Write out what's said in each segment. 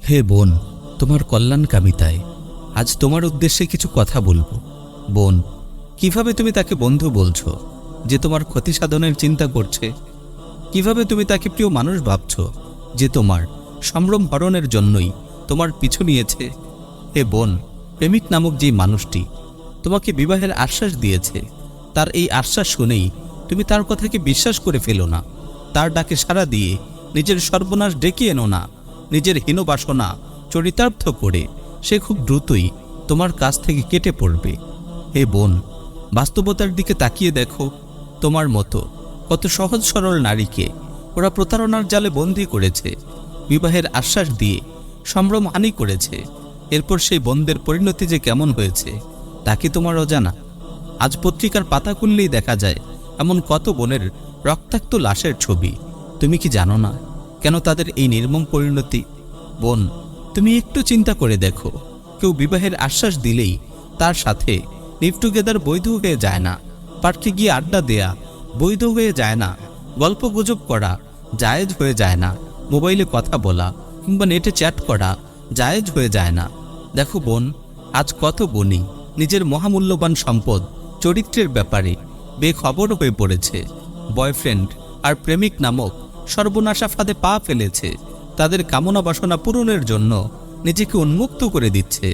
হে বোন, তোমার কল্যাণকামিতায় আজ তোমার উদ্দেশ্যে কিছু কথা বলবো। বোন, কিভাবে তুমি তাকে বন্ধু বলছো যে তোমার ক্ষতি সাধনের চিন্তা করছে? কিভাবে তুমি তাকে প্রিয় মানুষ ভাবছো যে তোমার সম্ভ্রম হরণের জন্যই তোমার পিছু নিয়েছে? হে বোন, প্রেমিক নামক যে মানুষটি তোমাকে বিবাহের আশ্বাস দিয়েছে, তার এই আশ্বাস শুনেই তুমি তার কথাকে বিশ্বাস করে ফেলো না। তার ডাকে সাড়া দিয়ে নিজের সর্বনাশ ডেকে এনো না। নিজের হীনবাসনা চরিতার্থ করে সে খুব দ্রুতই তোমার কাছ থেকে কেটে পড়বে। হে বোন, বাস্তবতার দিকে তাকিয়ে দেখো। তোমার মতো কত সহজ সরল নারীকে ওরা প্রতারণার জালে বন্দী করেছে, বিবাহের আশ্বাস দিয়ে সম্ভ্রম হানি করেছে। এরপর সেই বন্দের পরিণতি যে কেমন হয়েছে তা কি তোমার অজানা? আজ পত্রিকার পাতা খুললেই দেখা যায় এমন কত বোনের রক্তাক্ত লাশের ছবি। তুমি কি জানো না কেন তাদের এই নির্মম পরিণতি? বোন, তুমি একটু চিন্তা করে দেখো, কেউ বিবাহের আশ্বাস দিলেই তার সাথে লিভ টুগেদার বৈধ হয়ে যায় না। পার্কে গিয়ে আড্ডা দেয়া বৈধ হয়ে যায় না। গল্প গুজব করা জায়েজ হয়ে যায় না। মোবাইলে কথা বলা কিংবা নেটে চ্যাট করা জায়েজ হয়ে যায় না। দেখো বোন, আজ কত বোনই নিজের মহামূল্যবান সম্পদ চরিত্রের ব্যাপারে বেখবর হয়ে পড়েছে। বয়ফ্রেন্ড আর প্রেমিক নামক সর্বনাশা ফাঁদে পা ফেলেছে। তাদের কামনা বাসনা পূরণের জন্য নিজেকে উন্মুক্ত করে দিচ্ছে।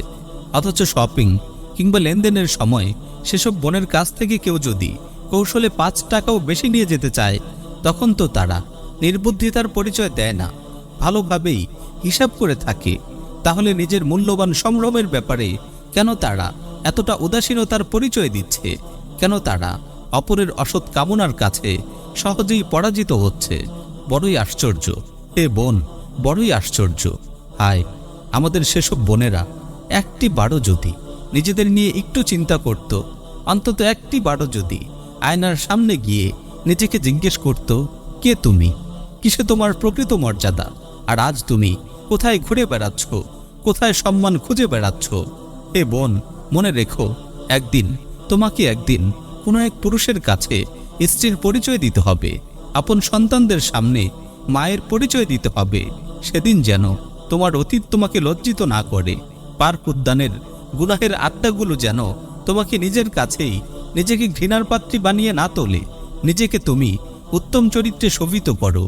অথচ শপিং কিংবা লেনদেনের সময় সেসব বোনের কাছ থেকে কেউ যদি কৌশলে 5 টাকাও বেশি নিয়ে যেতে চায়, তখন তো তারা নির্বুদ্ধিতার পরিচয় দেয় না, ভালোভাবেই হিসাব করে থাকে। তাহলে নিজের মূল্যবান সম্ভ্রমের ব্যাপারে কেন তারা এতটা উদাসীনতার পরিচয় দিচ্ছে? কেন তারা অপরের অসৎ কামনার কাছে সহজেই পরাজিত হচ্ছে? বড়ই আশ্চর্য হে বোন, বড়ই আশ্চর্য। হায়, আমাদের সেসব বোনেরা একটি বারও যদি নিজেদের নিয়ে একটু চিন্তা করত, অন্তত একটি বারও যদি আয়নার সামনে গিয়ে নিজেকে জিজ্ঞেস করত, কে তুমি, কিসে তোমার প্রকৃত মর্যাদা, আর আজ তুমি কোথায় ঘুরে বেড়াচ্ছ, কোথায় সম্মান খুঁজে বেড়াচ্ছ? হে বোন, মনে রেখো, একদিন কোনো এক পুরুষের কাছে স্ত্রীর পরিচয় দিতে হবে, আপন সন্তানদের সামনে মায়ের পরিচয় দিতে হবে। সেদিন যেন তোমার অতীত তোমাকে লজ্জিত না করে। পার্ক উদ্যানের গুনাহের আড্ডাগুলো যেন তোমাকে নিজের কাছেই নিজেকে ঘৃণার পাত্রী বানিয়ে না তোলে। নিজেকে তুমি উত্তম চরিত্রে শোভিত করো।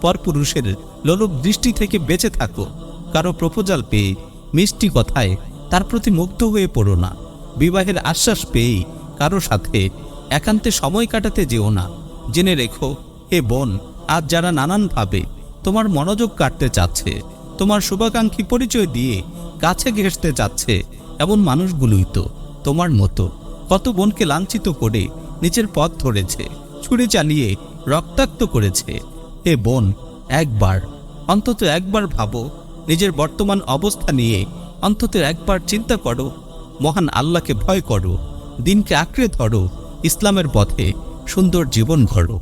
পরপুরুষের লোলুপ দৃষ্টি থেকে বেঁচে থাকো। কারো প্রপোজাল পেয়ে মিষ্টি কথায় তার প্রতি মুগ্ধ হয়ে পড়ো না। বিবাহের আশ্বাস পেয়েই কারো সাথে একান্তে সময় কাটাতে যেও না। জেনে রেখো হে বোন, আজ যারা নানানভাবে তোমার মনোযোগ কাটতে চাচ্ছে, তোমার শুভাকাঙ্ক্ষী পরিচয় দিয়ে কাছে ঘেঁষতে চাচ্ছে, এমন মানুষগুলোই তো তোমার মতো কত বোনকে লাঞ্ছিত করে নিজের পথ ধরেছে, ছুরি চালিয়ে রক্তাক্ত করেছে। হে বোন, অন্তত একবার ভাবো, নিজের বর্তমান অবস্থা নিয়ে অন্তত একবার চিন্তা করো। মহান আল্লাহকে ভয় করো, দিনকে আঁকড়ে ধরো, ইসলামের পথে সুন্দর জীবন গড়ো।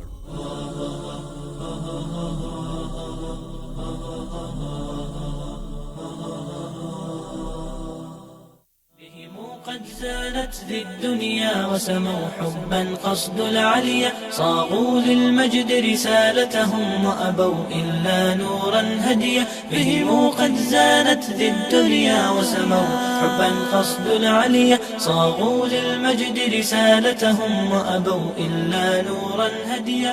قد زانت ذي الدنيا وسموا حبا قصد العليا صاغوا للمجد رسالتهم وأبوا إلا نورا هديا بهم قد زانت ذي الدنيا وسموا حبا قصد العليا صاغوا للمجد رسالتهم وأبوا إلا نورا هديا